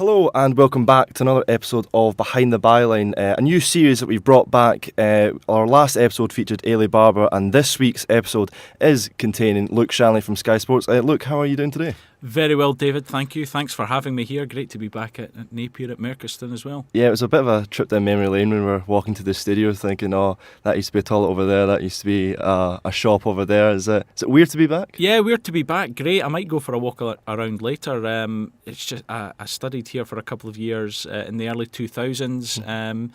Hello and welcome back to another episode of Behind the Byline, a new series that we've brought back. Our last episode featured Ailey Barber, and this week's episode is containing Luke Shanley from Sky Sports. Luke, how are you doing today? Very well, David, thank you. Thanks for having me here. Great to be back at Napier at Merchiston as well. Yeah, it was a bit of a trip down memory lane when we were walking to the studio thinking, oh, that used to be a toilet over there, that used to be a shop over there. Is it weird to be back? Yeah, weird to be back. Great. I might go for a walk around later. It's just I studied here for a couple of years in the early 2000s.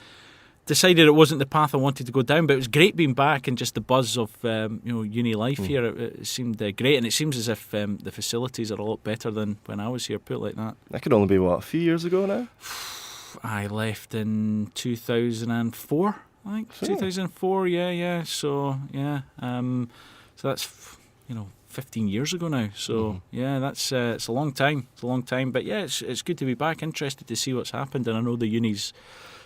Decided it wasn't the path I wanted to go down, but it was great being back and just the buzz of uni life here. It seemed great, and it seems as if the facilities are a lot better than when I was here, put it like that. That could only be, a few years ago now? I left in 2004, I think. Sure. 2004, yeah. So, yeah. So that's, 15 years ago now. So, yeah, that's it's a long time. It's a long time. But, yeah, it's good to be back. Interested to see what's happened. And I know the uni's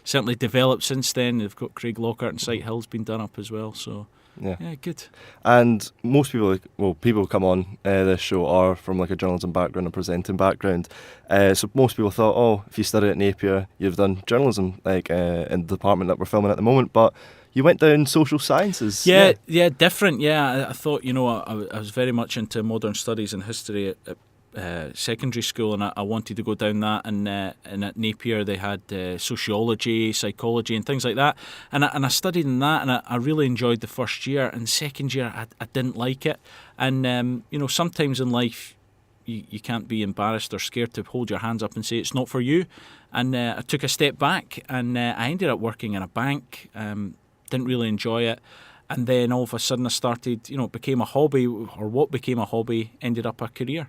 certainly developed since then. They've got Craig Lockhart and Sight Hill's been done up as well. So, yeah, good. And most people, people who come on this show are from a journalism background and presenting background. So most people thought, oh, if you study at Napier, you've done journalism, in the department that we're filming at the moment. But you went down social sciences. Yeah, different. Yeah, I thought, I was very much into modern studies and history at secondary school, and I wanted to go down that, and at Napier they had sociology, psychology and things like that, and I studied in that, and I really enjoyed the first year, and second year I didn't like it, and sometimes in life you can't be embarrassed or scared to hold your hands up and say it's not for you, and I took a step back, and I ended up working in a bank. Didn't really enjoy it. And then all of a sudden I started, it became a hobby, or what became a hobby ended up a career.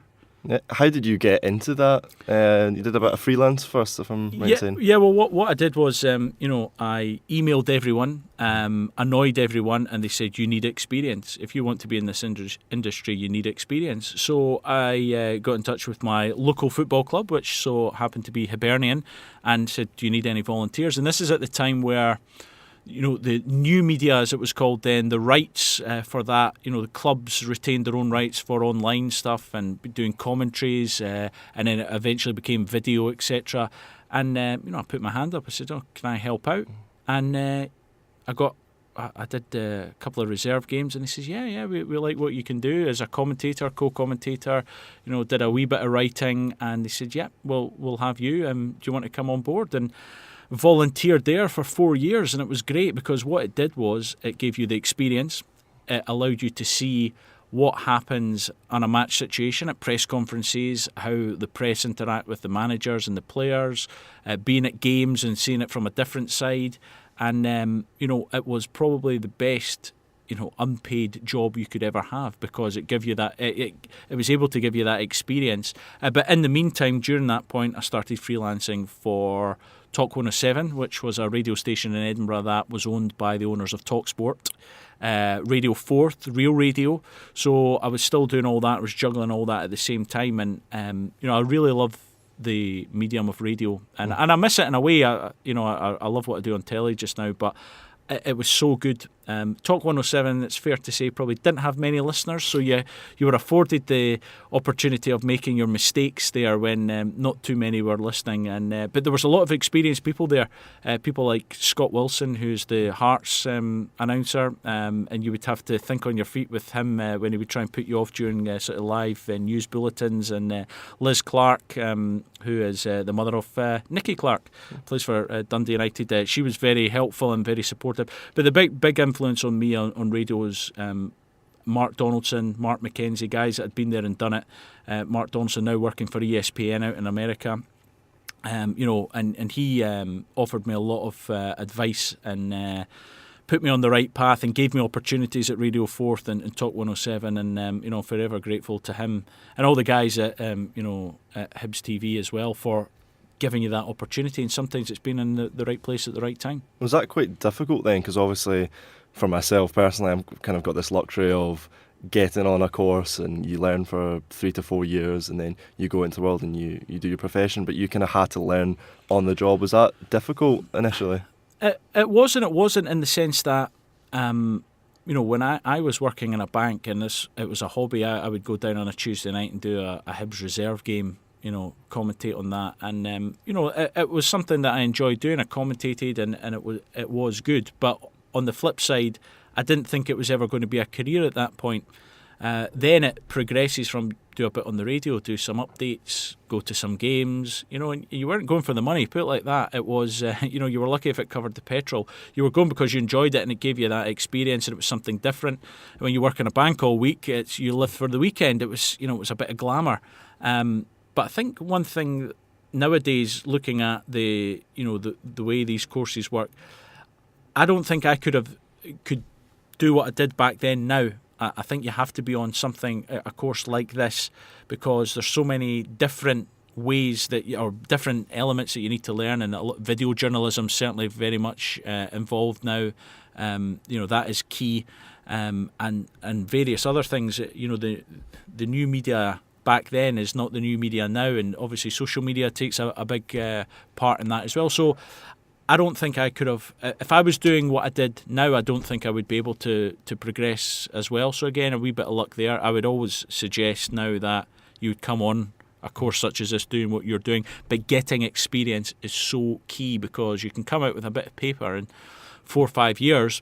How did you get into that? You did a bit of freelance first, if I'm right saying. Yeah, well, what I did was, I emailed everyone, annoyed everyone, and they said, you need experience. If you want to be in this industry, you need experience. So I got in touch with my local football club, which so happened to be Hibernian, and said, do you need any volunteers? And this is at the time where the new media, as it was called then, the rights for that, the clubs retained their own rights for online stuff and doing commentaries, and then it eventually became video, etc. And, I put my hand up. I said, oh, can I help out? And I did a couple of reserve games, and he says, yeah, we like what you can do as a commentator, co-commentator, did a wee bit of writing, and they said, yeah, we'll have you. Do you want to come on board? And volunteered there for 4 years, and it was great because what it did was it gave you the experience. It allowed you to see what happens on a match situation at press conferences, how the press interact with the managers and the players, being at games and seeing it from a different side. And it was probably the best unpaid job you could ever have, because it gave you that it was able to give you that experience. But in the meantime, during that point, I started freelancing for Talk 107, which was a radio station in Edinburgh that was owned by the owners of TalkSport, Radio 4th, Real Radio. So I was still doing all that, I was juggling all that at the same time, and I really love the medium of radio, and I miss it in a way. I love what I do on telly just now, but it was so good. Talk 107, it's fair to say, probably didn't have many listeners, so you were afforded the opportunity of making your mistakes there when not too many were listening. And but there was a lot of experienced people there, people like Scott Wilson, who's the Hearts announcer, and you would have to think on your feet with him when he would try and put you off during sort of live news bulletins, and Liz Clark, who is the mother of Nicky Clark, plays for Dundee United. She was very helpful and very supportive. But the big influence on me on radio was Mark Donaldson, Mark McKenzie, guys that had been there and done it. Mark Donaldson now working for ESPN out in America. And he offered me a lot of advice and put me on the right path and gave me opportunities at Radio 4th and Talk 107, and forever grateful to him and all the guys at at Hibs TV as well for giving you that opportunity, and sometimes it's been in the right place at the right time. Was that quite difficult then? Because obviously for myself personally, I've kind of got this luxury of getting on a course and you learn for 3 to 4 years, and then you go into the world and you do your profession, but you kind of had to learn on the job. Was that difficult initially? It wasn't in the sense that when I was working in a bank, and it was a hobby, I would go down on a Tuesday night and do a Hibs reserve game commentate on that, and it was something that I enjoyed doing. I commentated, and it was good. But on the flip side, I didn't think it was ever going to be a career at that point. Then it progresses from do a bit on the radio, do some updates, go to some games, and you weren't going for the money, put it like that. It was, you were lucky if it covered the petrol. You were going because you enjoyed it and it gave you that experience, and it was something different. And when you work in a bank all week, you live for the weekend. It was, it was a bit of glamour. But I think one thing nowadays, looking at the way these courses work, I don't think I could do what I did back then now. I think you have to be on a course like this, because there's so many different ways or different elements that you need to learn, and video journalism certainly very much involved now. That is key, and various other things. The new media back then is not the new media now, and obviously social media takes a big part in that as well. So I don't think I could have, if I was doing what I did now, I don't think I would be able to progress as well. So again, a wee bit of luck there. I would always suggest now that you would come on a course such as this doing what you're doing, but getting experience is so key, because you can come out with a bit of paper in 4 or 5 years,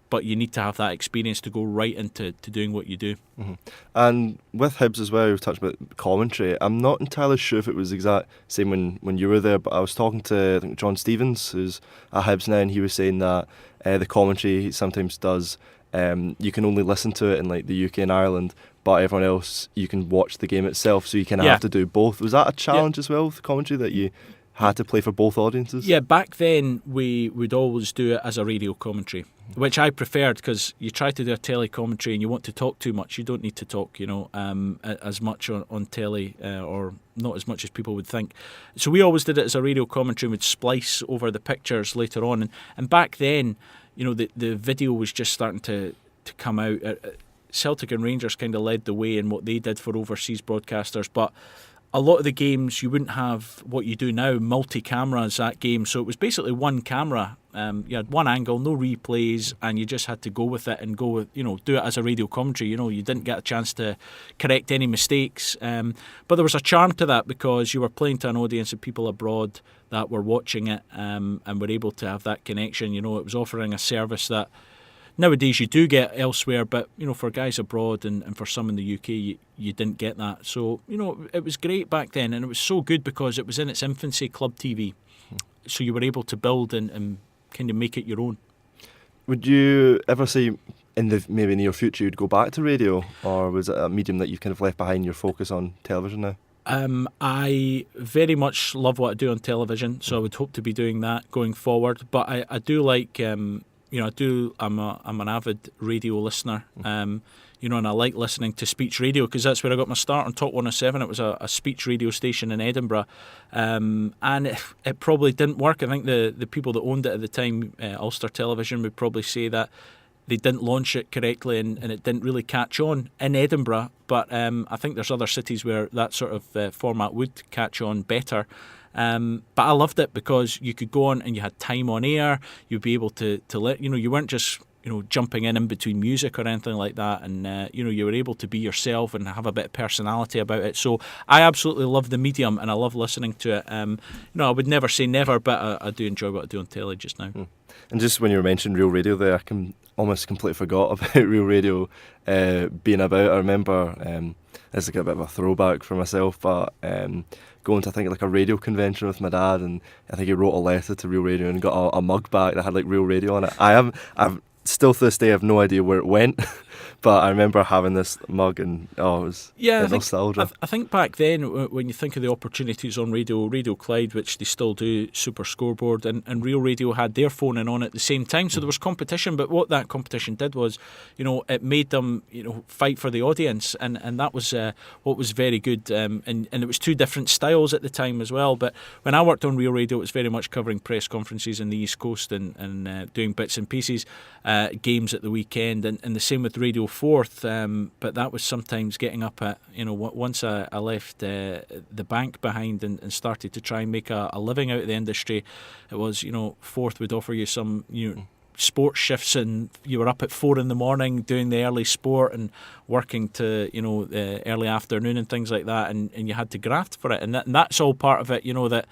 but you need to have that experience to go right into doing what you do. Mm-hmm. And with Hibs as well, we've touched about commentary. I'm not entirely sure if it was exact same when you were there, but I was talking to, I think, John Stevens, who's at Hibs now, and he was saying that the commentary he sometimes does, you can only listen to it in like the UK and Ireland, but everyone else, you can watch the game itself, so you kind of have to do both. Was that a challenge as well with the commentary, that you had to play for both audiences? Yeah, back then we would always do it as a radio commentary, which I preferred, because you try to do a tele commentary and you want to talk too much. You don't need to talk, as much on telly, or not as much as people would think. So we always did it as a radio commentary, and would splice over the pictures later on. And back then, the video was just starting to come out. Celtic and Rangers kind of led the way in what they did for overseas broadcasters, but a lot of the games you wouldn't have what you do now, multi-cameras at games. So it was basically one camera. You had one angle, no replays, and you just had to go with it and do it as a radio commentary. You didn't get a chance to correct any mistakes. But there was a charm to that, because you were playing to an audience of people abroad that were watching it, and were able to have that connection. It was offering a service that nowadays you do get elsewhere, but for guys abroad and for some in the UK, you didn't get that. So it was great back then, and it was so good because it was in its infancy, club TV. So you were able to build and kind of make it your own. Would you ever say in the maybe near future you'd go back to radio, or was it a medium that you've kind of left behind your focus on television now? I very much love what I do on television, so I would hope to be doing that going forward. But I do like. I'm an avid radio listener, and I like listening to speech radio, because that's where I got my start on Top 107. It was a speech radio station in Edinburgh, and it probably didn't work. I think the people that owned it at the time, Ulster Television, would probably say that they didn't launch it correctly, and it didn't really catch on in Edinburgh. But I think there's other cities where that sort of format would catch on better. But I loved it because you could go on and you had time on air. You'd be able to let you weren't just jumping in between music or anything like that, and you were able to be yourself and have a bit of personality about it. So I absolutely love the medium, and I love listening to it. I would never say never, but I do enjoy what I do on telly just now. And just when you were mentioning Real Radio there, I almost completely forgot about Real Radio being about. I remember it's like a bit of a throwback for myself, but going to, I think, like a radio convention with my dad, and I think he wrote a letter to Real Radio and got a mug back that had like Real Radio on it. I've still to this day I have no idea where it went, but I remember having this mug, and it was nostalgia. I think back then, when you think of the opportunities on Radio Clyde, which they still do, Super Scoreboard, and Real Radio had their phone in on at the same time, so there was competition. But what that competition did was, it made them, fight for the audience, and that was what was very good. And it was two different styles at the time as well. But when I worked on Real Radio, it was very much covering press conferences in the East Coast and doing bits and pieces, games at the weekend, and the same with Radio Forth. But that was sometimes getting up at, once I left the bank behind and started to try and make a living out of the industry, it was, Forth would offer you some, sports shifts, and you were up at 4 a.m. doing the early sport and working to early afternoon and things like that, and you had to graft for it, and that's all part of it. That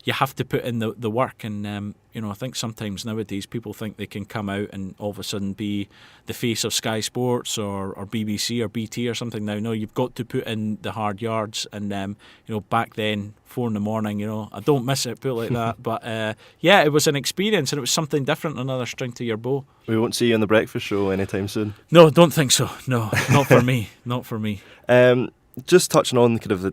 you have to put in the work, and I think sometimes nowadays people think they can come out and all of a sudden be the face of Sky Sports or BBC or BT or something. Now, no, you've got to put in the hard yards, and back then 4 a.m, I don't miss it, put it like that. But it was an experience, and it was something different, another string to your bow. We won't see you on the breakfast show anytime soon. No, don't think so. No, not for me. Not for me. Just touching on kind of the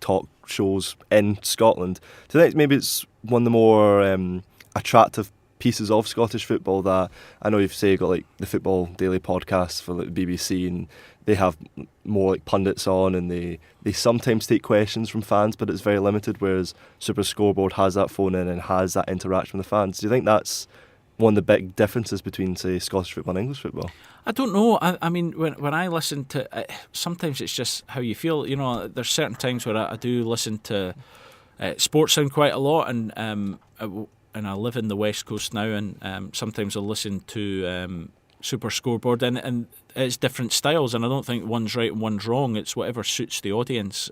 talk shows in Scotland, do you think maybe it's one of the more attractive pieces of Scottish football that I know you've got like the Football Daily podcast for the BBC, and they have more like pundits on, and they sometimes take questions from fans, but it's very limited, whereas Super Scoreboard has that phone in and has that interaction with the fans. Do you think that's one of the big differences between, say, Scottish football and English football? I don't know. I mean, when I listen to sometimes it's just how you feel. There's certain times where I do listen to Sports Sound quite a lot, and I live in the West Coast now, and sometimes I'll listen to Super Scoreboard, and it's different styles, and I don't think one's right and one's wrong. It's whatever suits the audience.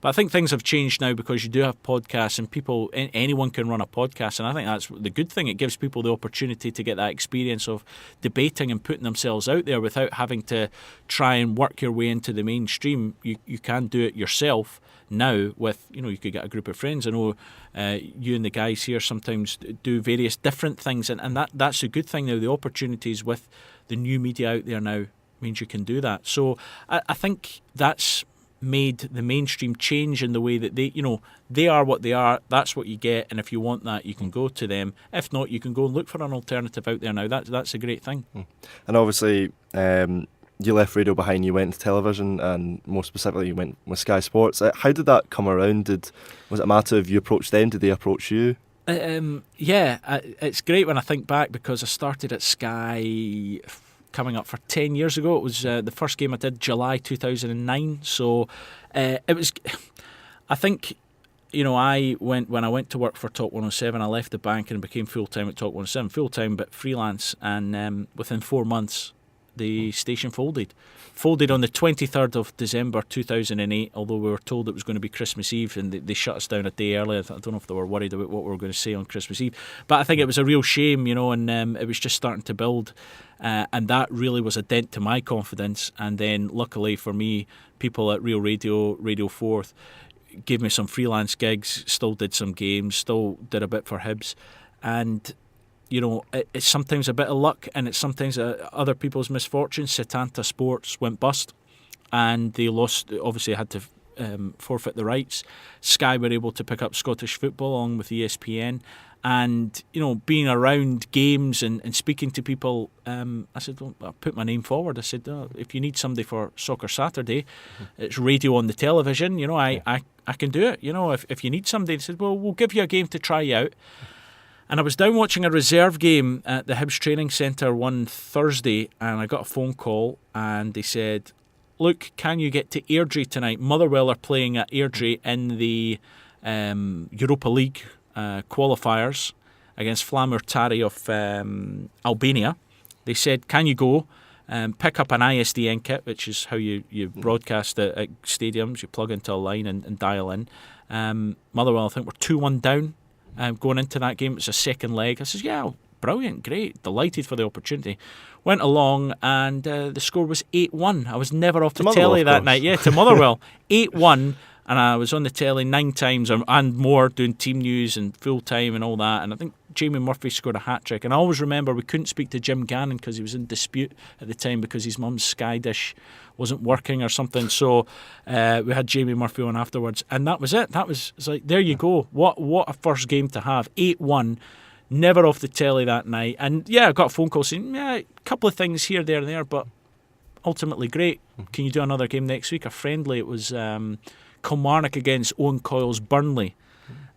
But I think things have changed now because you do have podcasts, and anyone can run a podcast, and I think that's the good thing. It gives people the opportunity to get that experience of debating and putting themselves out there without having to try and work your way into the mainstream. You can do it yourself now with, you could get a group of friends. I know you and the guys here sometimes do various different things, and that's a good thing now. The opportunities with the new media out there now means you can do that. So I think that's made the mainstream change in the way that they are what they are. That's what you get, and if you want that, you can go to them. If not, you can go and look for an alternative out there now. That's a great thing. And obviously, you left radio behind, you went into television, and more specifically you went with Sky Sports. How did that come around? Was it a matter of you approached them? Did they approach you? It's great when I think back, because I started at Sky coming up for 10 years ago. It was the first game I did July 2009, so it was, I think, when I went to work for Talk 107, I left the bank and became full-time at Talk 107, full-time but freelance, and within 4 months the station folded on the 23rd of December 2008, although we were told it was going to be Christmas Eve, and they shut us down a day earlier. I don't know if they were worried about what we were going to say on Christmas Eve, but I think it was a real shame, and it was just starting to build, and that really was a dent to my confidence. And then luckily for me, people at Real Radio, Radio 4 gave me some freelance gigs, still did some games, still did a bit for Hibs, and it's sometimes a bit of luck, and it's sometimes other people's misfortunes. Setanta Sports went bust, and they lost. Obviously, had to forfeit the rights. Sky were able to pick up Scottish football along with ESPN, and being around games and speaking to people, I said, well, I put my name forward. I said, if you need somebody for Soccer Saturday, it's radio on the television. I can do it. If you need somebody, they said, well, we'll give you a game to try you out. And I was down watching a reserve game at the Hibs Training Centre one Thursday, and I got a phone call, and they said, look, can you get to ENRG tonight? Motherwell are playing at ENRG in the Europa League qualifiers against Flamur Tari of Albania. They said, can you go pick up an ISDN kit, which is how you broadcast at stadiums. You plug into a line and dial in. Motherwell, I think, were 2-1 down. Going into that game, it's a second leg. I says, yeah, brilliant, great, delighted for the opportunity. Went along, and the score was 8-1. I was never off the telly that night. Yeah, to Motherwell. 8-1, and I was on the telly 9 times and more, doing team news and full time and all that. And I think Jamie Murphy scored a hat-trick. And I always remember we couldn't speak to Jim Gannon because he was in dispute at the time because his mum's Sky dish wasn't working or something. So we had Jamie Murphy on afterwards, and that was it. It's like, there you go. What a first game to have. 8-1, never off the telly that night. And yeah, I got a phone call saying, yeah, a couple of things here, there and there, but ultimately great. Can you do another game next week? A friendly. It was Kilmarnock against Owen Coyle's Burnley.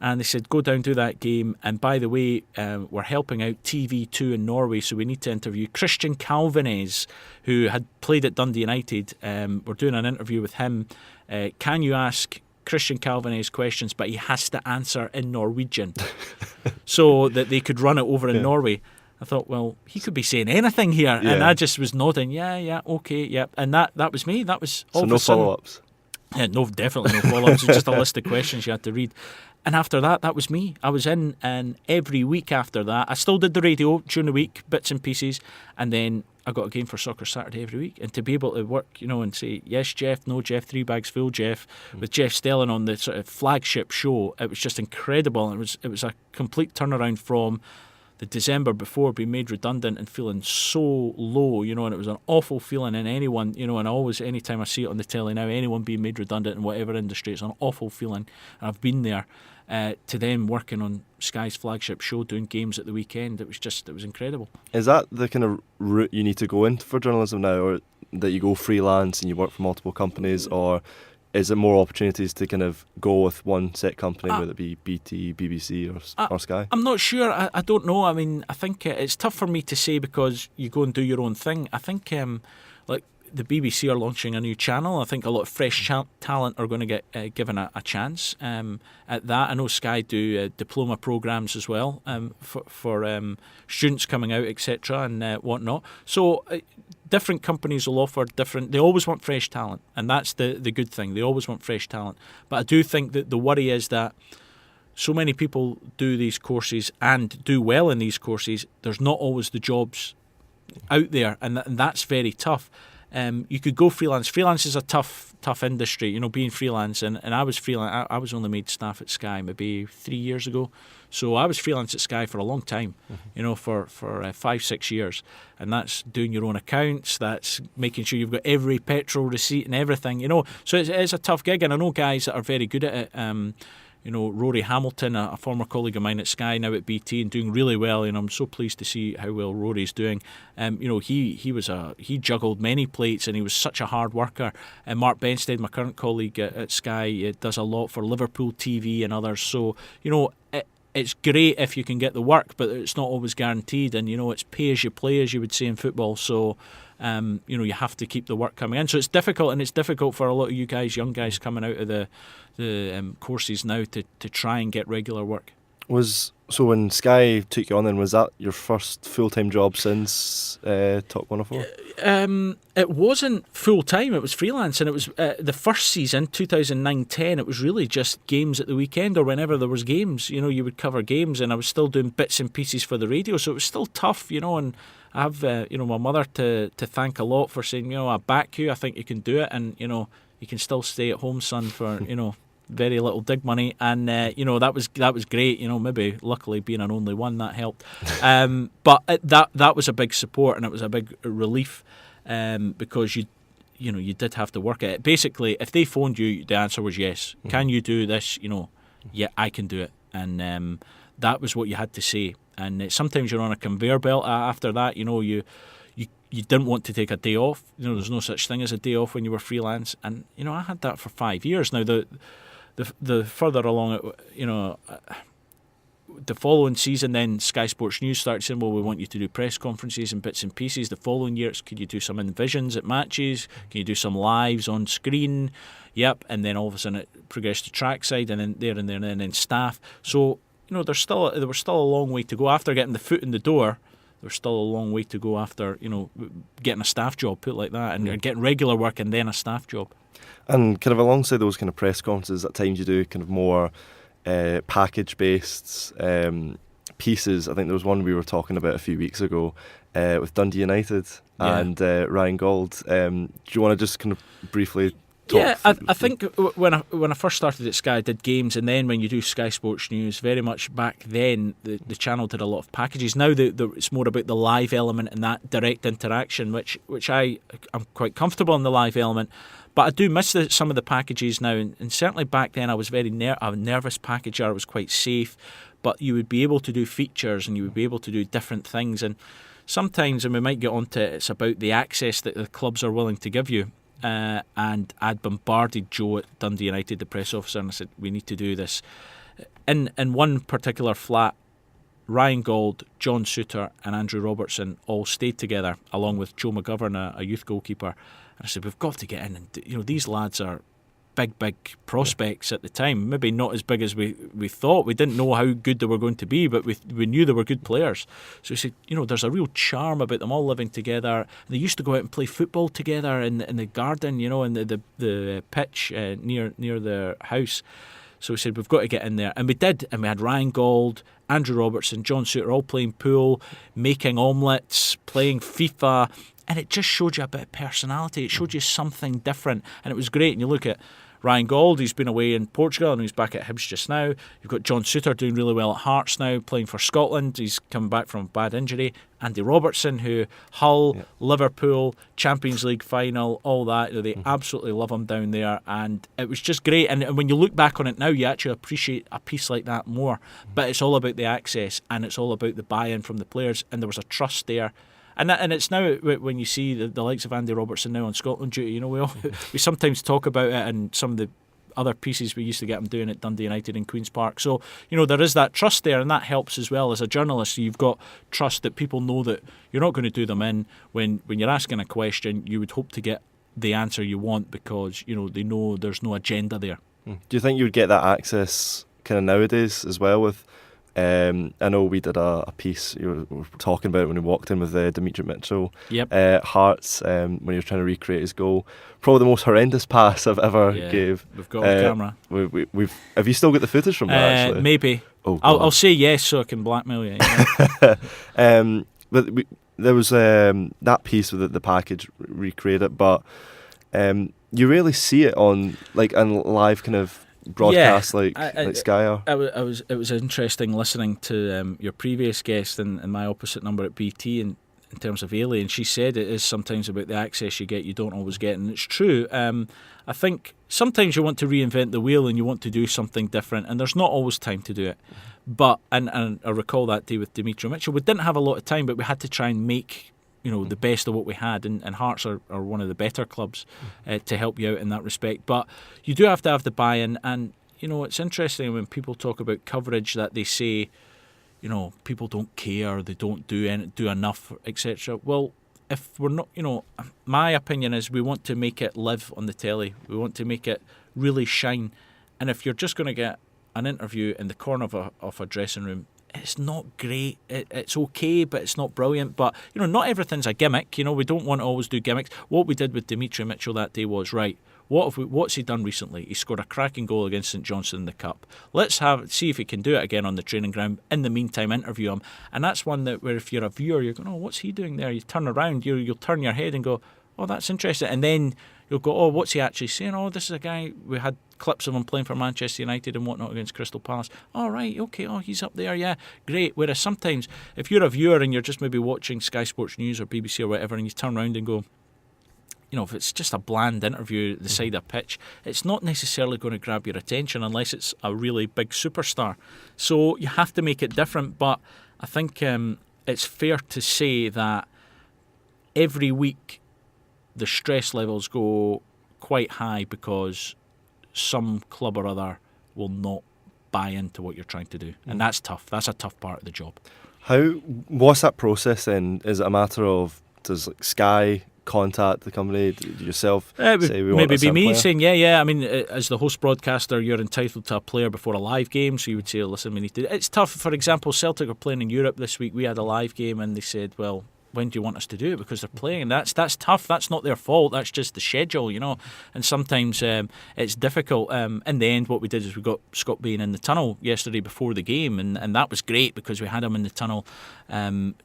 And they said, go down to that game. And by the way, we're helping out TV2 in Norway, so we need to interview Christian Calvinez, who had played at Dundee United. We're doing an interview with him. Can you ask Christian Calvinez questions, but he has to answer in Norwegian so that they could run it over in Norway. I thought, well, he could be saying anything here, and I just was nodding, yeah, okay, yeah, and that was me. That was all So of no a sudden. follow-ups? Yeah, no, definitely no follow-ups. It's just a list of questions you had to read. And after that, that was me. I was in, and every week after that, I still did the radio during the week, bits and pieces, and then I got a game for Soccer Saturday every week. And to be able to work, and say, yes, Jeff, no, Jeff, 3 bags full, Jeff, with Jeff Stelling on the sort of flagship show, it was just incredible. And it was a complete turnaround from the December before being made redundant and feeling so low, and it was an awful feeling in anyone, and always, anytime I see it on the telly now, anyone being made redundant in whatever industry, it's an awful feeling. And I've been there, to then working on Sky's flagship show, doing games at the weekend. It was incredible. Is that the kind of route you need to go into for journalism now, or that you go freelance and you work for multiple companies, or is it more opportunities to kind of go with one set company, whether it be BT, BBC or Sky? I'm not sure. I don't know. I mean, I think it's tough for me to say because you go and do your own thing. I think like the BBC are launching a new channel. I think a lot of fresh talent are going to get given a chance at that. I know Sky do diploma programmes as well for students coming out, etc. and whatnot. So different companies will offer different. They always want fresh talent, and that's the good thing. They always want fresh talent. But I do think that the worry is that so many people do these courses and do well in these courses. There's not always the jobs out there, and that's very tough. You could go freelance. Freelance is a tough industry, being freelance. And I was freelance. I was only made staff at Sky maybe 3 years ago. So I was freelance at Sky for a long time, for 5-6 years. And that's doing your own accounts. That's making sure you've got every petrol receipt and everything, So it is a tough gig. And I know guys that are very good at it. Rory Hamilton, a former colleague of mine at Sky, now at BT, and doing really well. I'm so pleased to see how well Rory's doing. He juggled many plates, and he was such a hard worker. And Mark Benstead, my current colleague at Sky, does a lot for Liverpool TV and others. So it's great if you can get the work, but it's not always guaranteed. And it's pay as you play, as you would say in football. So you have to keep the work coming in. So it's difficult, and it's difficult for a lot of you guys, young guys coming out of the courses now to try and get regular work. So when Sky took you on, then was that your first full-time job since Top 104? It wasn't full-time, it was freelance, and it was the first season, 2009-10, it was really just games at the weekend or whenever there was games. You would cover games, and I was still doing bits and pieces for the radio, so it was still tough, and I have my mother to thank a lot for saying, I back you, I think you can do it, and you can still stay at home, son, for very little dig money, and that was great. Maybe luckily being an only one, that helped. But that was a big support, and it was a big relief, because you did have to work at it. Basically, if they phoned you, the answer was yes. Mm-hmm. Can you do this? Yeah, I can do it, and that was what you had to say. And sometimes you're on a conveyor belt after that. You didn't want to take a day off. There's no such thing as a day off when you were freelance. And I had that for 5 years. Now the further along it, the following season, then Sky Sports News started saying, well, we want you to do press conferences and bits and pieces. The following year, could you do some in-visions at matches? Can you do some lives on screen? Yep. And then all of a sudden it progressed to Trackside, and then staff. So there was still a long way to go after getting the foot in the door. There's still a long way to go after getting a staff job, put like that, and getting regular work and then a staff job. And kind of alongside those kind of press conferences, at times you do kind of more package-based pieces. I think there was one we were talking about a few weeks ago with Dundee United and Ryan Gold. Do you want to just kind of briefly talk? Yeah, I think when I first started at Sky, I did games, and then when you do Sky Sports News, very much back then, the channel did a lot of packages. Now it's more about the live element and that direct interaction, which I'm quite comfortable in the live element. But I do miss some of the packages now, and certainly back then I was very a nervous packager. I was quite safe, but you would be able to do features and you would be able to do different things. And sometimes, and we might get onto it, it's about the access that the clubs are willing to give you. And I'd bombarded Joe at Dundee United, the press officer, and I said, we need to do this. In one particular flat, Ryan Gold, John Suter and Andrew Robertson all stayed together, along with Joe McGovern, a youth goalkeeper. And I said, we've got to get in, and these lads are big prospects at the time. Maybe not as big as we thought. We didn't know how good they were going to be, but we knew they were good players. So we said, there's a real charm about them all living together. They used to go out and play football together in the garden, in the pitch near their house. So we said, we've got to get in there. And we did. And we had Ryan Gauld, Andrew Robertson, John Suter all playing pool, making omelettes, playing FIFA. And it just showed you a bit of personality. It showed you something different. And it was great. And you look at Ryan Gauld, he's been away in Portugal and he's back at Hibs just now. You've got John Suter doing really well at Hearts now, playing for Scotland. He's come back from a bad injury. Andy Robertson, who Hull, Liverpool, Champions League final, all that. They absolutely love him down there. And it was just great. And when you look back on it now, you actually appreciate a piece like that more. But it's all about the access and it's all about the buy-in from the players. And there was a trust there. And it's now, when you see the likes of Andy Robertson now on Scotland duty, we sometimes talk about it and some of the other pieces we used to get him doing at Dundee United in Queen's Park. So, there is that trust there, and that helps as well. As a journalist, you've got trust that people know that you're not going to do them in. When you're asking a question, you would hope to get the answer you want because, they know there's no agenda there. Do you think you would get that access kind of nowadays as well with... I know we did a piece you were talking about when we walked in with Dimitri Mitchell. Yep. Hearts, when he was trying to recreate his goal. Probably the most horrendous pass I've ever gave. We've got on camera. Have you still got the footage from that, actually? Maybe. Oh, I'll say yes so I can blackmail you. But there was that piece with the package recreated, but you rarely see it on a live kind of broadcast like Sky are. It was interesting listening to your previous guest and my opposite number at BT in terms of Ailey, and she said it is sometimes about the access you get you don't always get, and it's true. I think sometimes you want to reinvent the wheel and you want to do something different, and there's not always time to do it. But and I recall that day with Dimitri Mitchell, we didn't have a lot of time, but we had to try and make the best of what we had, and Hearts are one of the better clubs to help you out in that respect. But you do have to have the buy-in, and it's interesting when people talk about coverage that they say, people don't care, they don't do enough, etc. Well, if we're not, my opinion is we want to make it live on the telly. We want to make it really shine. And if you're just going to get an interview in the corner of a dressing room, it's not great. It's okay, but it's not brilliant. But, not everything's a gimmick. We don't want to always do gimmicks. What we did with Dimitri Mitchell that day was, right, what's he done recently? He scored a cracking goal against St Johnstone in the Cup. Let's see if he can do it again on the training ground. In the meantime, interview him. And that's one where if you're a viewer, you're going, what's he doing there? You turn around, you'll turn your head and go, that's interesting. And then you'll go, what's he actually saying? This is a guy, we had clips of him playing for Manchester United and whatnot against Crystal Palace. Right, okay, he's up there, yeah, great. Whereas sometimes, if you're a viewer and you're just maybe watching Sky Sports News or BBC or whatever, and you turn around and go, if it's just a bland interview at the side of a pitch, it's not necessarily going to grab your attention unless it's a really big superstar. So you have to make it different, but I think it's fair to say that every week the stress levels go quite high because some club or other will not buy into what you're trying to do, and that's tough. That's a tough part of the job. What's that process then? Is it a matter of, does Sky contact the company, do yourself say we want a certain me player? saying yeah, I mean, as the host broadcaster, you're entitled to a player before a live game, so you would say, listen, we need to. It's tough. For example, Celtic are playing in Europe this week. We had a live game and they said, well, when do you want us to do it? Because they're playing, and that's tough. That's not their fault. That's just the schedule, And sometimes it's difficult. In the end, what we did is we got Scott Bain in the tunnel yesterday before the game, and that was great because we had him in the tunnel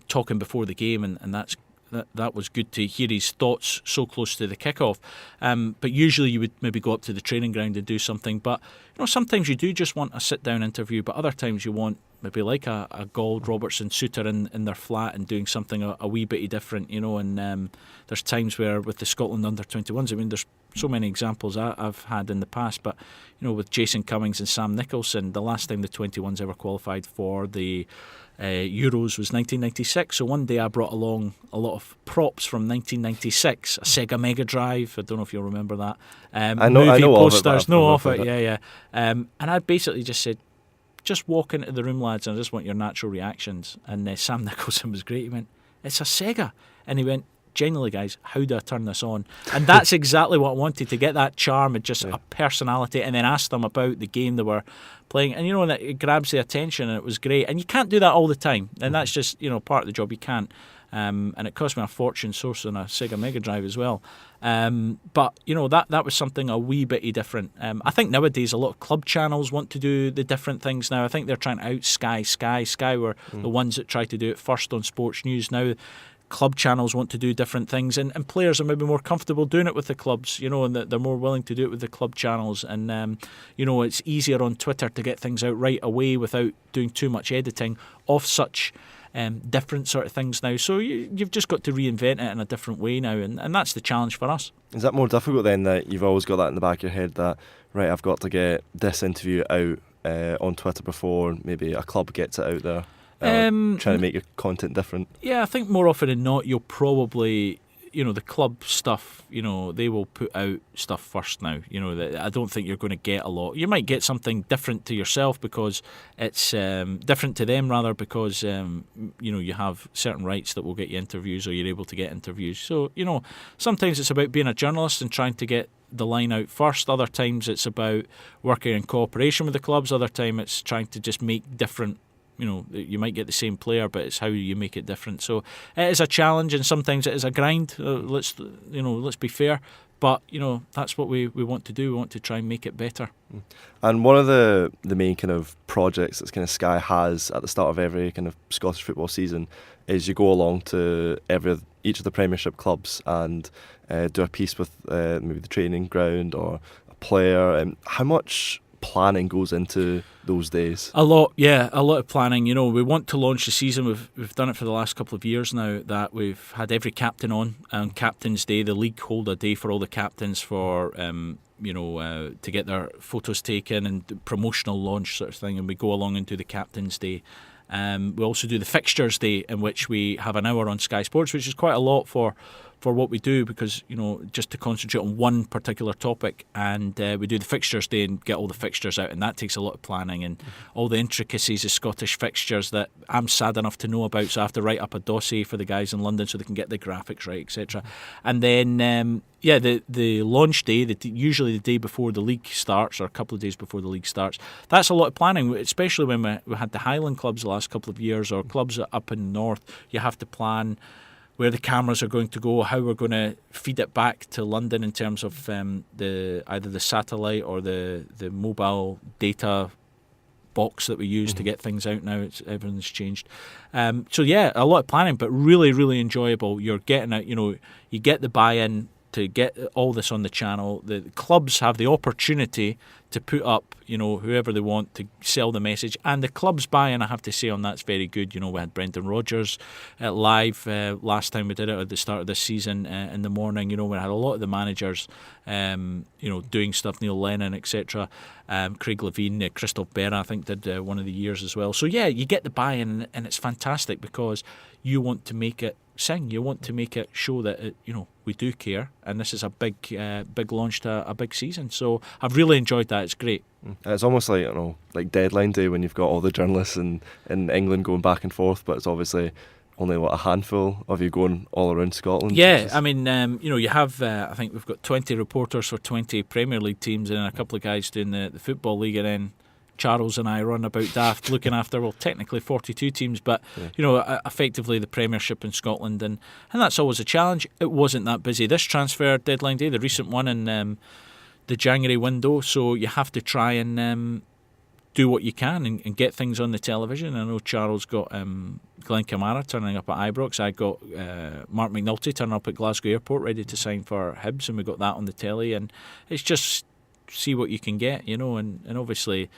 talking before the game, and that was good to hear his thoughts so close to the kickoff. But usually you would maybe go up to the training ground and do something. But sometimes you do just want a sit-down interview, but other times you want maybe like a Gauld, Robertson, Suter in their flat and doing something a wee bit different, and there's times where with the Scotland under-21s, I mean, there's so many examples I've had in the past, but with Jason Cummings and Sam Nicholson, the last time the 21s ever qualified for the Euros was 1996. So one day I brought along a lot of props from 1996, a Sega Mega Drive. I don't know if you'll remember that. I know posters, of it. yeah. And I basically just said, just walk into the room, lads, and I just want your natural reactions. And Sam Nicholson was great. He went, it's a Sega. And he went, genuinely, guys, how do I turn this on? And that's exactly what I wanted, to get that charm and just a personality, and then ask them about the game they were playing. And, and it grabs the attention, and it was great. And you can't do that all the time. And that's just, part of the job. You can't. And it cost me a fortune sourcing a Sega Mega Drive as well. But, that was something a wee bit different. I think nowadays a lot of club channels want to do the different things now. I think they're trying to out Sky. Sky were the ones that tried to do it first on sports news. Now club channels want to do different things, and players are maybe more comfortable doing it with the clubs, and that they're more willing to do it with the club channels. And, it's easier on Twitter to get things out right away without doing too much editing of such different sort of things now. So you've just got to reinvent it in a different way now, and that's the challenge for us. Is that more difficult then, that you've always got that in the back of your head that, right, I've got to get this interview out on Twitter before maybe a club gets it out there? Trying to make your content different? Yeah, I think more often than not you'll probably, the club stuff, they will put out stuff first now. I don't think you're going to get a lot. You might get something different to yourself because it's different to them, rather, because you have certain rights that will get you interviews, or you're able to get interviews. So sometimes it's about being a journalist and trying to get the line out first. Other times it's about working in cooperation with the clubs. Other time it's trying to just make different. You might get the same player, but it's how you make it different. So it is a challenge, and sometimes it is a grind. Let's be fair. But that's what we want to do. We want to try and make it better. And one of the main kind of projects that kind of Sky has at the start of every kind of Scottish football season is you go along to each of the Premiership clubs and do a piece with maybe the training ground or a player. And how much planning goes into those days? A lot of planning. We want to launch the season. We've done it for the last couple of years now, that we've had every captain on Captain's Day. The league hold a day for all the captains for to get their photos taken and promotional launch sort of thing, and we go along and do the Captain's Day. We also do the Fixtures Day, in which we have an hour on Sky Sports, which is quite a lot for what we do, because just to concentrate on one particular topic. And we do the Fixtures Day and get all the fixtures out, and that takes a lot of planning and all the intricacies of Scottish fixtures that I'm sad enough to know about, so I have to write up a dossier for the guys in London so they can get the graphics right, etc. And then the launch day, usually the day before the league starts, or a couple of days before the league starts, that's a lot of planning, especially when we had the Highland clubs the last couple of years, or clubs up in the north. You have to plan where the cameras are going to go, how we're going to feed it back to London in terms of either the satellite or the mobile data box that we use to get things out now. Everything's changed. So a lot of planning, but really, really enjoyable. You're getting out, you get the buy-in to get all this on the channel. The clubs have the opportunity to put up, whoever they want to sell the message, and the clubs buy-in, I have to say, on that's very good. We had Brendan Rodgers live last time we did it at the start of this season in the morning. We had a lot of the managers, doing stuff. Neil Lennon, etc. Craig Levine, Christoph Berra, I think, did one of the years as well. So you get the buy-in, and it's fantastic because you want to make it sing. You want to make it show that we do care, and this is a big launch to a big season. So I've really enjoyed that. It's great. It's almost like like deadline day, when you've got all the journalists in England going back and forth, but it's obviously only a handful of you going all around Scotland. Yeah, I mean, you have I think we've got 20 reporters for 20 Premier League teams, and a couple of guys doing the Football League, and then Charles and I run about daft looking after, technically 42 teams, but effectively the Premiership in Scotland, and that's always a challenge. It wasn't that busy this transfer deadline day, the recent one in the January window, so you have to try and do what you can and get things on the television. I know Charles got Glenn Kamara turning up at Ibrox. I got Mark McNulty turning up at Glasgow Airport ready to sign for Hibs, and we got that on the telly, and it's just see what you can get, and obviously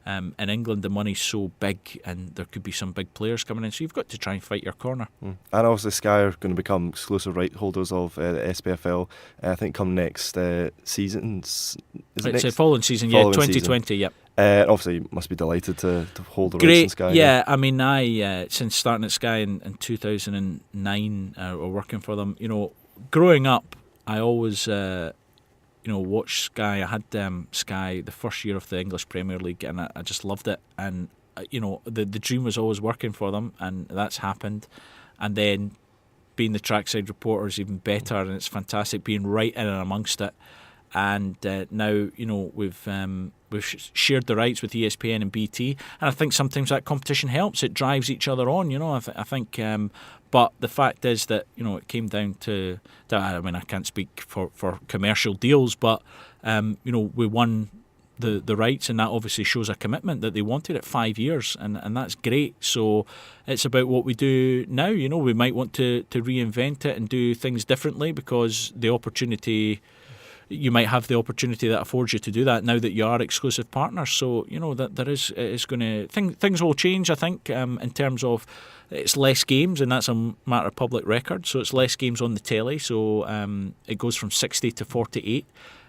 in England the money's so big, and there could be some big players coming in, so you've got to try and fight your corner. And obviously Sky are going to become exclusive right holders of the SPFL, I think, come next season. It's a following season, 2020. Yep. Obviously you must be delighted to hold the rights in Sky. Yeah, I mean, I since starting at Sky in 2009 or working for them, growing up I always watch Sky. I had Sky the first year of the English Premier League, and I just loved it. And the dream was always working for them, and that's happened. And then being the Trackside reporter is even better, and it's fantastic being right in and amongst it. And now, we've shared the rights with ESPN and BT, and I think sometimes that competition helps. It drives each other on, I think. But the fact is that it came down to I mean, I can't speak for commercial deals, but we won the rights, and that obviously shows a commitment that they wanted it 5 years, and that's great. So it's about what we do now. We might want to reinvent it and do things differently, because you might have the opportunity that affords you to do that now that you are exclusive partners. So that there is going to things will change, I think, in terms of it's less games, and that's a matter of public record. So it's less games on the telly, so it goes from 60 to 48.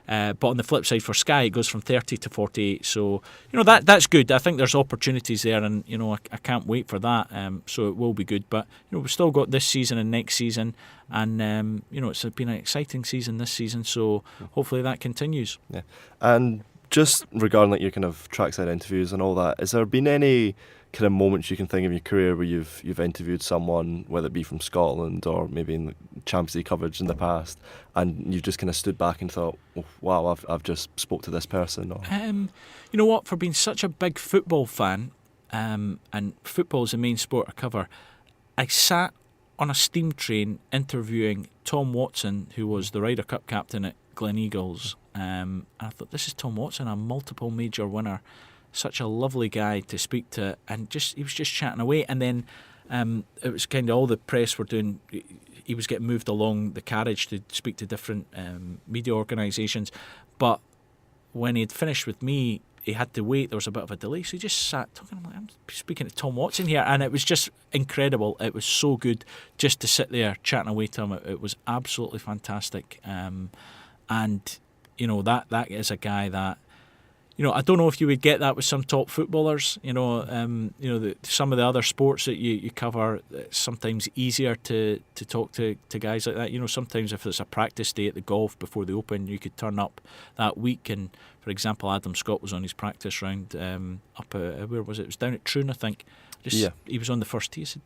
But on the flip side for Sky, it goes from 30 to 48. So that's good. I think there's opportunities there, and I can't wait for that. So it will be good. But we've still got this season and next season, and it's been an exciting season this season. So hopefully that continues. Yeah, and just regarding your kind of trackside interviews and all that, has there been any kind of moments you can think of in your career where you've interviewed someone, whether it be from Scotland or maybe in the Champions League coverage in the past, and you've just kind of stood back and thought, oh, wow, I've just spoke to this person? Or you know what, for being such a big football fan, and football is the main sport I cover, I sat on a steam train interviewing Tom Watson, who was the Ryder Cup captain at Gleneagles. And I thought, this is Tom Watson, a multiple major winner. Such a lovely guy to speak to, and he was just chatting away. And then it was kind of all the press were doing. He was getting moved along the carriage to speak to different media organisations. But when he had finished with me, he had to wait. There was a bit of a delay, so he just sat talking. I'm speaking to Tom Watson here, and it was just incredible. It was so good just to sit there chatting away to him. It was absolutely fantastic. And that is a guy that. I don't know if you would get that with some top footballers. Some of the other sports that you cover, it's sometimes easier to talk to guys like that. Sometimes if there's a practice day at the golf before the Open, you could turn up that week. And for example, Adam Scott was on his practice round up at, where was it? It was down at Troon, I think. He was on the first tee. He said,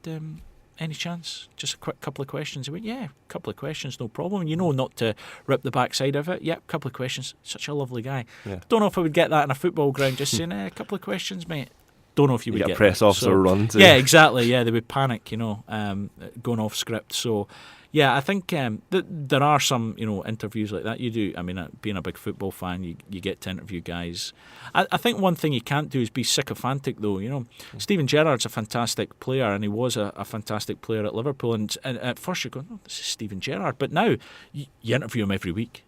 any chance? Just a quick couple of questions. He went, yeah, a couple of questions, no problem. Not to rip the backside of it. Yep, couple of questions. Such a lovely guy. Yeah. Don't know if I would get that in a football ground, just saying, a couple of questions, mate. Don't know if you would get a press officer run too. Yeah, exactly. Yeah, they would panic, going off script. So, yeah, I think there are some, interviews like that. You do. I mean, being a big football fan, you get to interview guys. I think one thing you can't do is be sycophantic, though. Steven Gerrard's a fantastic player, and he was a fantastic player at Liverpool. And at first you're going, oh, this is Steven Gerrard. But now you interview him every week,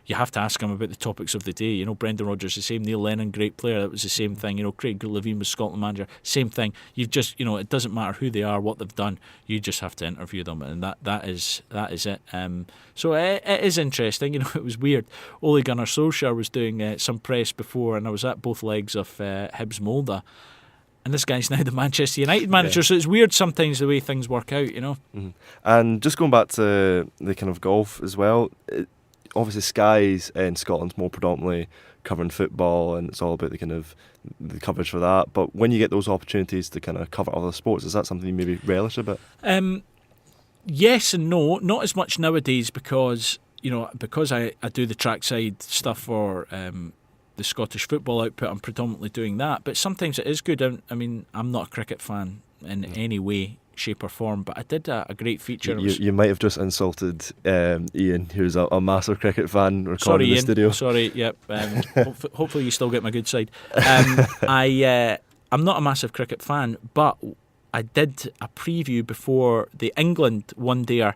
You have to ask him about the topics of the day. Brendan Rodgers, the same. Neil Lennon, great player. That was the same thing. Craig Levein was Scotland manager. Same thing. You've just, it doesn't matter who they are, what they've done. You just have to interview them, and that is it. So it is interesting. It was weird. Ole Gunnar Solskjaer was doing some press before, and I was at both legs of Hibs Molde. And this guy's now the Manchester United manager, so it's weird sometimes the way things work out, Mm-hmm. And just going back to the kind of golf as well. Obviously, Sky's in Scotland's more predominantly covering football, and it's all about the coverage for that. But when you get those opportunities to kind of cover other sports, is that something you maybe relish a bit? Yes and no, not as much nowadays because I do the trackside stuff for the Scottish football output. I'm predominantly doing that, but sometimes it is good. I mean, I'm not a cricket fan in any way, shape or form, but I did a great feature. You might have just insulted Ian, who's a massive cricket fan, recording in the studio. Sorry, yep. Hopefully you still get my good side. I'm not a massive cricket fan, but I did a preview before the England one-dayer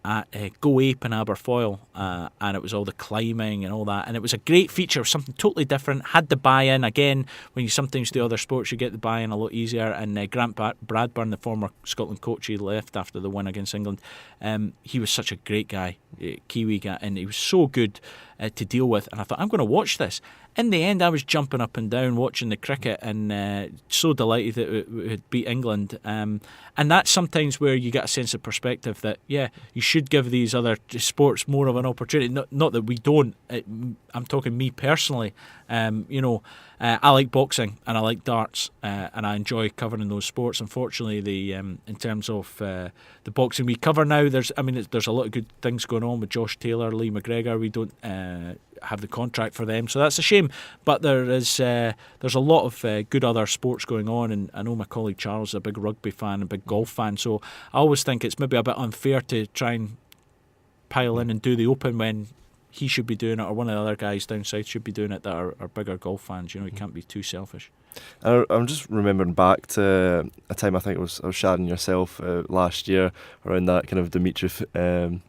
at Go Ape in Aberfoyle, and it was all the climbing and all that, and it was a great feature, something totally different. Had the buy-in again. When you sometimes do other sports, you get the buy-in a lot easier. And Grant Bradburn, the former Scotland coach, he left after the win against England. He was such a great guy, Kiwi guy, and he was so good to deal with. And I thought, I'm going to watch this. in the end, I was jumping up and down watching the cricket and so delighted that we had beat England. And that's sometimes where you get a sense of perspective that, yeah, you should give these other sports more of an opportunity. Not that we don't. I'm talking me personally. I like boxing and I like darts and I enjoy covering those sports. Unfortunately, in terms of the boxing we cover now, there's a lot of good things going on with Josh Taylor, Lee McGregor. We don't have the contract for them, so that's a shame. But there's a lot of good other sports going on, and I know my colleague Charles is a big rugby fan and big golf fan. So I always think it's maybe a bit unfair to try and pile in and do the Open when he should be doing it, or one of the other guys down south should be doing it that are bigger golf fans. You can't be too selfish. I'm just remembering back to a time, I think I was shadowing yourself last year around that kind of Dimitrov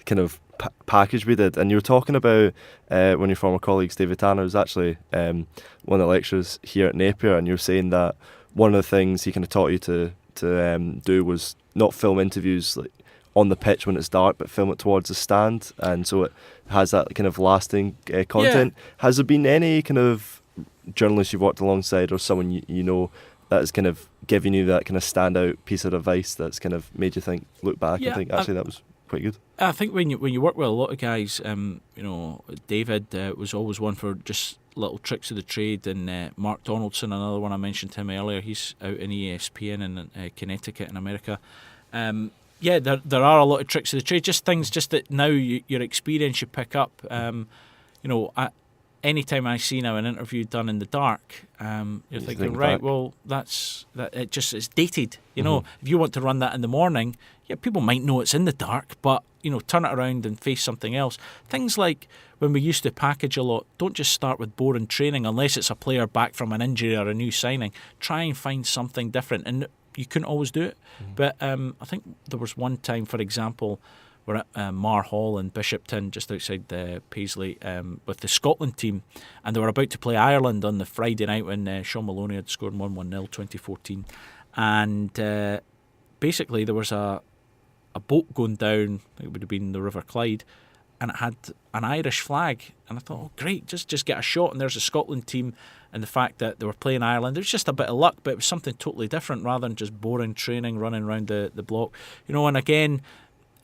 kind of package we did, and you were talking about one of your former colleagues, David Tanner, was actually one of the lecturers here at Napier, and you were saying that one of the things he kind of taught you to do was not film interviews like on the pitch when it's dark, but film it towards the stand, and so it has that kind of lasting content. Yeah. Has there been any kind of journalist you've worked alongside or someone you know that has kind of given you that kind of standout piece of advice that's kind of made you look back and think, actually, that was quite good? I think when you work with a lot of guys, David was always one for just little tricks of the trade, and Mark Donaldson, another one I mentioned to him earlier, he's out in ESPN in Connecticut in America. Yeah, there are a lot of tricks of the trade, just things just that now your experience you pick up. Anytime I see now an interview done in the dark, you're thinking, right, well, it's dated. If you want to run that in the morning, yeah, people might know it's in the dark, but turn it around and face something else. Things like when we used to package a lot, don't just start with boring training unless it's a player back from an injury or a new signing. Try and find something different, and you couldn't always do it. But I think there was one time, for example, we're at Mar Hall in Bishopton, just outside Paisley, with the Scotland team, and they were about to play Ireland on the Friday night when Sean Maloney had scored 1-0 2014. And basically there was a boat going down, I think it would have been the River Clyde, and it had an Irish flag. And I thought, oh great, just get a shot, and there's a Scotland team. And the fact that they were playing Ireland, it was just a bit of luck, but it was something totally different rather than just boring training, running around the block. And again,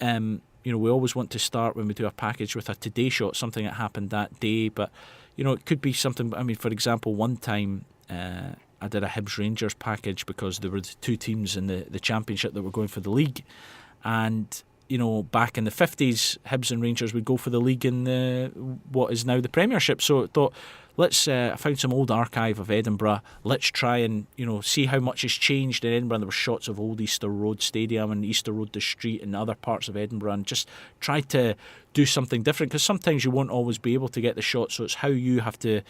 we always want to start when we do a package with a today shot, something that happened that day. But, it could be something, for example, one time I did a Hibs Rangers package because there were the two teams in the Championship that were going for the league. And, back in the 50s, Hibs and Rangers would go for the league in what is now the Premiership. So I thought, I found some old archive of Edinburgh. Let's try and, see how much has changed in Edinburgh. There were shots of old Easter Road Stadium and Easter Road the street and other parts of Edinburgh, and just try to do something different, because sometimes you won't always be able to get the shot. So it's how you have to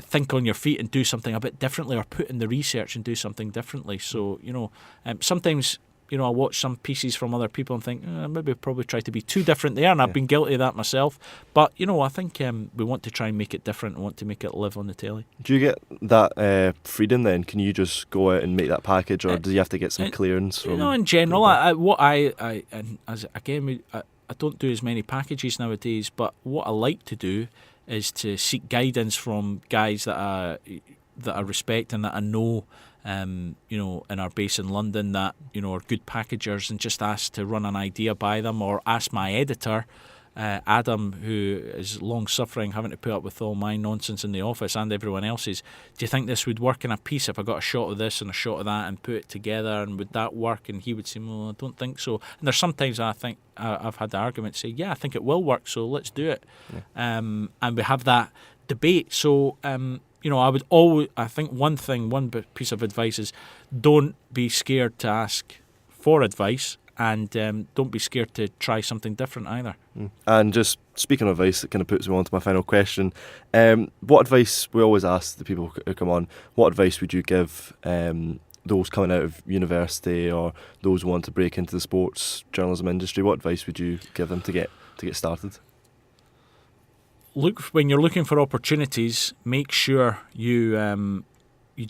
think on your feet and do something a bit differently, or put in the research and do something differently. So, sometimes I watch some pieces from other people and think, maybe probably try to be too different there, and I've been guilty of that myself. But, I think we want to try and make it different and want to make it live on the telly. Do you get that freedom then? Can you just go out and make that package, or do you have to get some clearance from... in general, I don't do as many packages nowadays, but what I like to do is to seek guidance from guys that I respect and that I know, in our base in London, that are good packagers, and just ask to run an idea by them, or ask my editor, Adam, who is long suffering, having to put up with all my nonsense in the office and everyone else's. Do you think this would work in a piece if I got a shot of this and a shot of that and put it together, and would that work? And he would say, well, I don't think so. And there's sometimes I think I've had the argument say, yeah, I think it will work, so let's do it. And we have that debate. So I think one piece of advice is, don't be scared to ask for advice, and don't be scared to try something different either. And just speaking of advice, it kind of puts me on to my final question. What advice, we always ask the people who come on, what advice would you give those coming out of university, or those who want to break into the sports journalism industry? What advice would you give them to get started? Look, when you're looking for opportunities, make sure you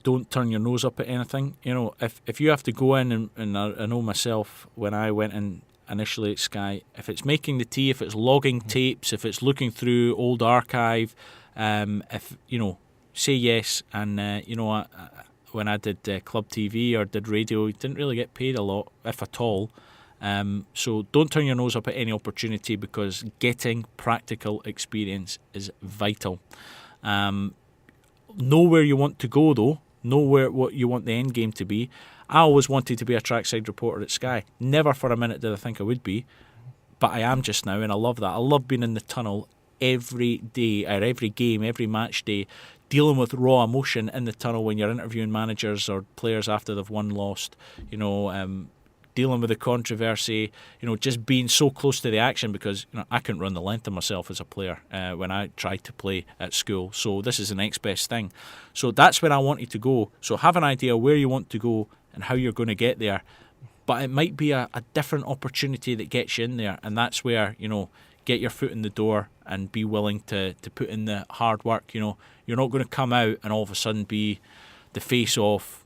don't turn your nose up at anything. If you have to go in, and I know myself when I went in initially at Sky, if it's making the tea, if it's logging tapes, if it's looking through old archive, if say yes, and when I did club TV or did radio, didn't really get paid a lot, if at all. So don't turn your nose up at any opportunity, because getting practical experience is vital. Know where you want to go, though. Know what you want the end game to be. I always wanted to be a trackside reporter at Sky. Never for a minute did I think I would be, but I am just now, and I love that. I love being in the tunnel every day, or every game, every match day, dealing with raw emotion in the tunnel when you're interviewing managers or players after they've won, lost, dealing with the controversy, just being so close to the action, because I couldn't run the length of myself as a player when I tried to play at school. So this is the next best thing. So that's where I wanted to go. So have an idea where you want to go and how you're going to get there. But it might be a different opportunity that gets you in there, and that's where, get your foot in the door and be willing to put in the hard work. You're not going to come out and all of a sudden be the face of,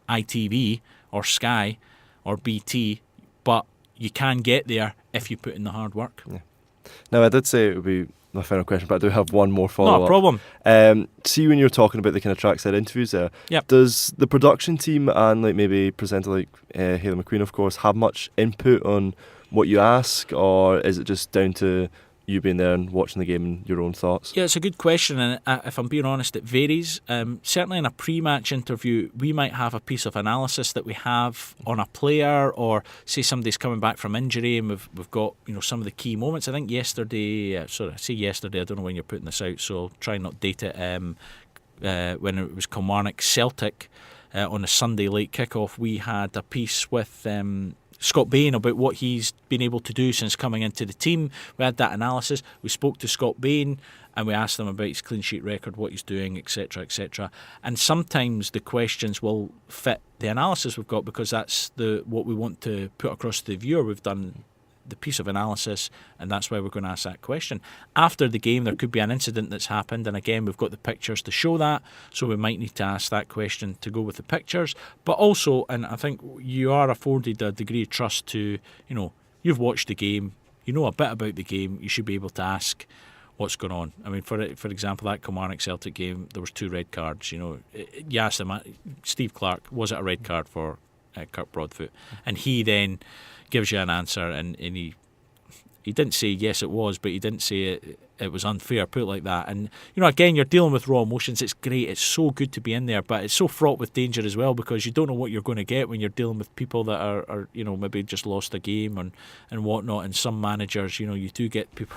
ITV or Sky or BT, but you can get there if you put in the hard work. Yeah. Now, I did say it would be my final question, but I do have one more follow-up. Not a problem. See, when you're talking about the kind of trackside interviews there, yep. Does the production team and maybe presenter Hayley McQueen, of course, have much input on what you ask, or is it just down to you being there and watching the game and your own thoughts? Yeah, it's a good question, and if I'm being honest, it varies. Certainly in a pre-match interview, we might have a piece of analysis that we have on a player, or say somebody's coming back from injury and we've got some of the key moments. I think yesterday, I don't know when you're putting this out, so I'll try not date it, when it was Kilmarnock Celtic on a Sunday late kickoff, we had a piece with Scott Bain about what he's been able to do since coming into the team. We had that analysis. We spoke to Scott Bain and we asked him about his clean sheet record, what he's doing, etc., etc. And sometimes the questions will fit the analysis we've got, because that's what we want to put across to the viewer. We've done the piece of analysis, and that's why we're going to ask that question. After the game, there could be an incident that's happened, and again, we've got the pictures to show that, so we might need to ask that question to go with the pictures. But also, and I think you are afforded a degree of trust to, you've watched the game, you know a bit about the game, you should be able to ask what's going on. I mean, for example, that Kilmarnock Celtic game, there was 2 red cards. You asked him, Steve Clark, was it a red card for Kirk Broadfoot? And he then gives you an answer, and he didn't say yes it was, but he didn't say it was unfair, put it like that. And again, you're dealing with raw emotions. It's great, it's so good to be in there, but it's so fraught with danger as well, because you don't know what you're going to get when you're dealing with people that are maybe just lost a game and whatnot. And some managers, you do get people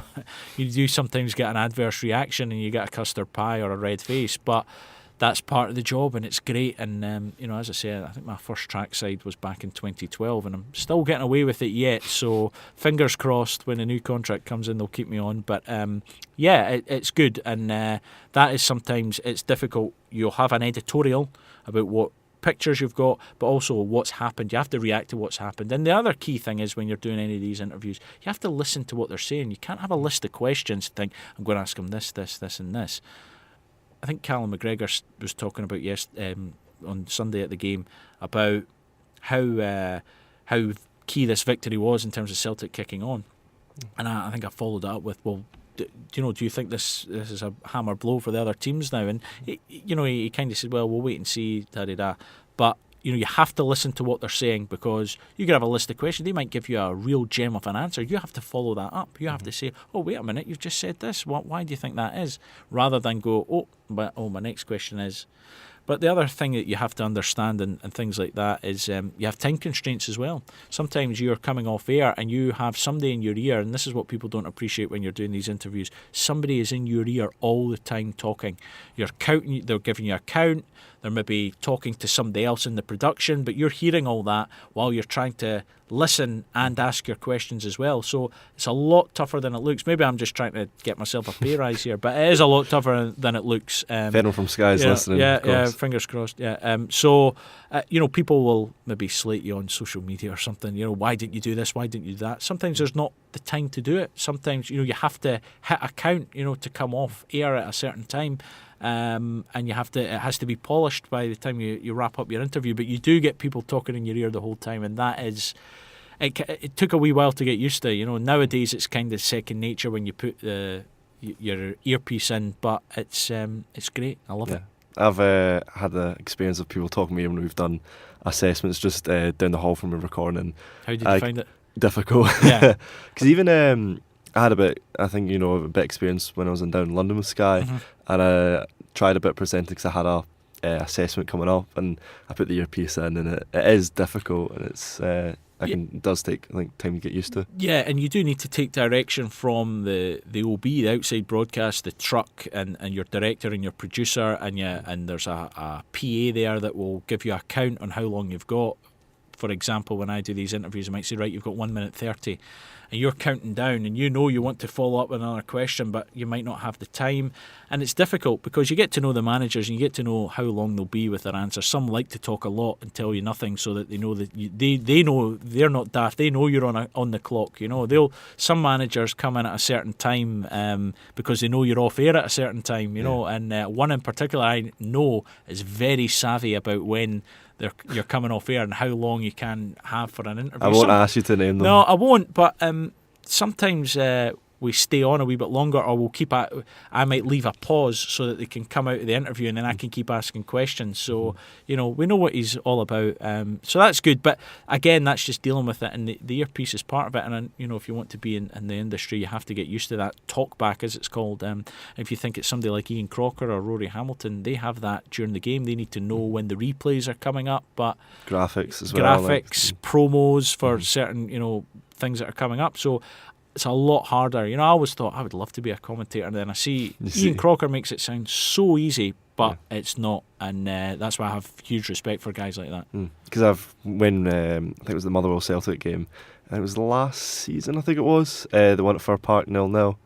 you do sometimes get an adverse reaction and you get a custard pie or a red face, but that's part of the job, and it's great. And as I say, I think my first trackside was back in 2012, and I'm still getting away with it yet. So fingers crossed, when a new contract comes in, they'll keep me on. But it's good, and that is sometimes it's difficult. You'll have an editorial about what pictures you've got, but also what's happened. You have to react to what's happened. And the other key thing is, when you're doing any of these interviews, you have to listen to what they're saying. You can't have a list of questions and think, I'm going to ask them this, this, this, and this. I think Callum McGregor was talking about on Sunday at the game about how key this victory was in terms of Celtic kicking on, and I think I followed it up with, well, do you think this is a hammer blow for the other teams now? And he kind of said, well, we'll wait and see, da-da-da. But you have to listen to what they're saying, because you could have a list of questions. They might give you a real gem of an answer. You have to follow that up. You have to say, oh, wait a minute, you've just said this. Why do you think that is? Rather than go, my next question is. But the other thing that you have to understand and things like that is you have time constraints as well. Sometimes you're coming off air and you have somebody in your ear, and this is what people don't appreciate when you're doing these interviews. Somebody is in your ear all the time talking. You're counting, they're giving you a count, they're maybe talking to somebody else in the production, but you're hearing all that while you're trying to listen and ask your questions as well. So it's a lot tougher than it looks. Maybe I'm just trying to get myself a pay rise here, but it is a lot tougher than it looks. If anyone from Sky is listening, fingers crossed. So people will maybe slate you on social media or something. Why didn't you do this? Why didn't you do that? Sometimes there's not the time to do it. Sometimes you have to hit a count, to come off air at a certain time. And it has to be polished by the time you wrap up your interview. But you do get people talking in your ear the whole time, and that is, it took a wee while to get used to. Nowadays it's kind of second nature when you put the your earpiece in, but it's great. I love it. I've had the experience of people talking to me when we've done assessments just down the hall from a recording. And How did you find it? Difficult. Yeah. Because even I had a bit experience when I was down in London with Sky, and I tried a bit presenting because I had a assessment coming up, and I put the earpiece in, and it is difficult, and it does take, I think, time to get used to. Yeah, and you do need to take direction from the OB, the outside broadcast, the truck, and your director and your producer, and there's a PA there that will give you a count on how long you've got. For example, when I do these interviews, I might say, right, you've got 1 minute 30, and you're counting down, and you want to follow up with another question, but you might not have the time. And it's difficult because you get to know the managers and you get to know how long they'll be with their answers. Some like to talk a lot and tell you nothing so that they know that they know they're not daft. They know you're on the clock. Some managers come in at a certain time because they know you're off air at a certain time. And one in particular I know is very savvy about when you're coming off air and how long you can have for an interview. I won't ask you to name them. No, I won't, but sometimes we stay on a wee bit longer, or we'll keep I might leave a pause so that they can come out of the interview, and then I can keep asking questions. So we know what he's all about. So that's good. But again, that's just dealing with it, and the earpiece is part of it. And if you want to be in the industry, you have to get used to that talk back, as it's called. If you think it's somebody like Ian Crocker or Rory Hamilton, they have that during the game. They need to know when the replays are coming up, but graphics as well, promos for certain things that are coming up. So it's a lot harder. I always thought I would love to be a commentator, and then I see Ian Crocker makes it sound so easy, but it's not, and that's why I have huge respect for guys like that. Because when I think it was the Motherwell Celtic game, and it was last season, I think it was the one at Fir Park 0-0,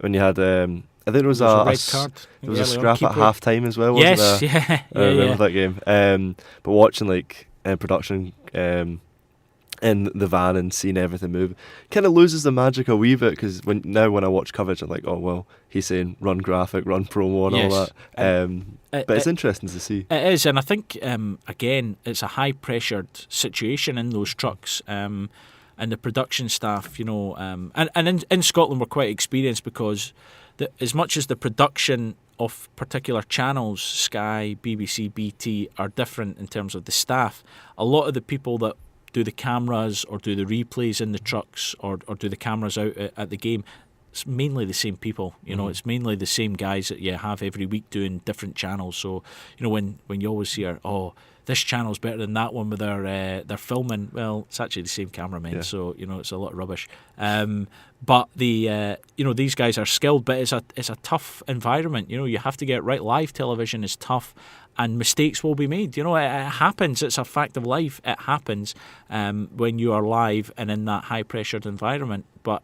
when you had I think there was a red card. There was a scrap at half time as well, wasn't there? Yes, I remember that game. But watching production in the van and seeing everything move kind of loses the magic a wee bit, because when I watch coverage, I'm like, oh well, he's saying run graphic, run promo, and all that. But it's interesting to see. It is, and I think again, it's a high pressured situation in those trucks. And the production staff, and in Scotland we're quite experienced, because as much as the production of particular channels, Sky, BBC, BT, are different in terms of the staff, a lot of the people that do the cameras or do the replays in the trucks or do the cameras out at the game, it's mainly the same people. It's mainly the same guys that you have every week doing different channels. So when you always hear, oh, this channel's better than that one with their filming, well, it's actually the same cameramen. So it's a lot of rubbish. But these guys are skilled, but it's a tough environment. You have to get it right. Live television is tough, and mistakes will be made. It happens. It's a fact of life. It happens when you are live and in that high pressured environment. But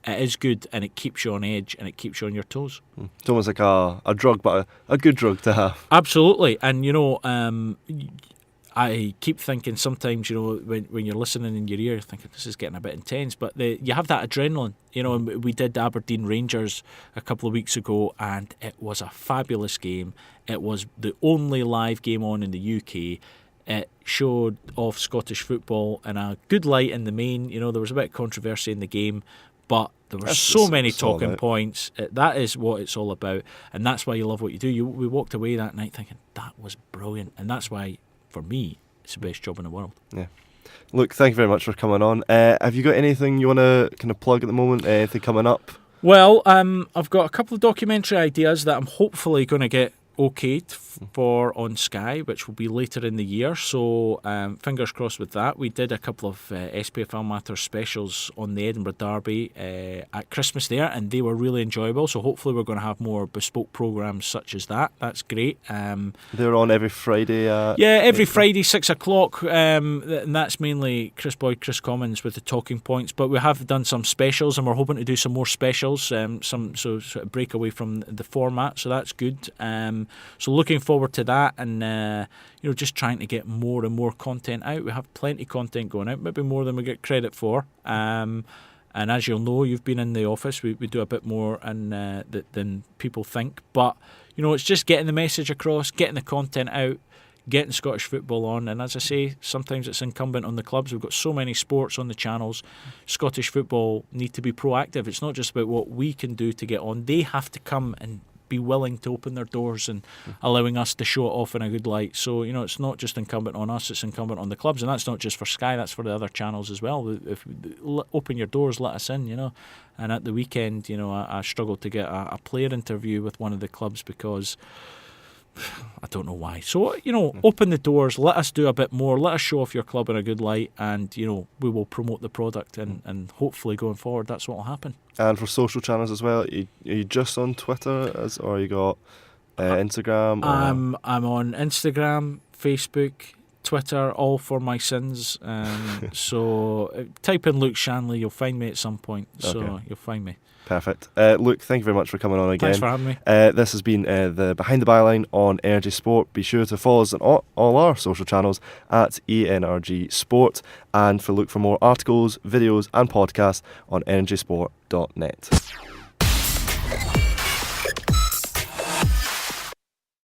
it is good, and it keeps you on edge, and it keeps you on your toes. It's almost like a drug, but a good drug to have. Absolutely. And I keep thinking sometimes, when you're listening in your ear, you're thinking this is getting a bit intense, but you have that adrenaline. And we did Aberdeen Rangers a couple of weeks ago, and it was a fabulous game. It was the only live game on in the UK. It showed off Scottish football in a good light in the main. There was a bit of controversy in the game, but there were so many talking points. That is what it's all about, and that's why you love what you do. We walked away that night thinking that was brilliant, and that's why, for me, it's the best job in the world. Yeah. Look, thank you very much for coming on. Have you got anything you want to kind of plug at the moment? Anything coming up? Well, I've got a couple of documentary ideas that I'm hopefully going to get okayed for on Sky, which will be later in the year, so fingers crossed with that. We did a couple of SPFL Matters specials on the Edinburgh Derby at Christmas there, and they were really enjoyable, so hopefully we're going to have more bespoke programmes such as that. That's great. They're on every Friday? Every Friday, 6 o'clock, and that's mainly Chris Boyd, Chris Commons with the talking points, but we have done some specials, and we're hoping to do some more specials, so sort of break away from the format, so that's good. So looking forward to that, and just trying to get more and more content out. We have plenty of content going out, maybe more than we get credit for. And as you'll know, you've been in the office, we do a bit more than people think. But it's just getting the message across, getting the content out, getting Scottish football on. And as I say, sometimes it's incumbent on the clubs. We've got so many sports on the channels. Scottish football need to be proactive. It's not just about what we can do to get on. They have to come and be willing to open their doors and allowing us to show it off in a good light. So, it's not just incumbent on us, it's incumbent on the clubs. And that's not just for Sky, that's for the other channels as well. If open your doors, let us in, And at the weekend, I struggled to get a player interview with one of the clubs because I don't know why. So, open the doors, let us do a bit more, let us show off your club in a good light, and, we will promote the product, and hopefully going forward that's what will happen. And for social channels as well, are you just on Twitter, or you got Instagram? I'm on Instagram, Facebook, Twitter, all for my sins. So type in Luke Shanley, you'll find me at some point. So you'll find me. Perfect. Luke, thank you very much for coming on again. Thanks for having me. This has been the Behind the Byline on ENRG Sport. Be sure to follow us on all our social channels at ENRG Sport, and look for more articles, videos and podcasts on energysport.net.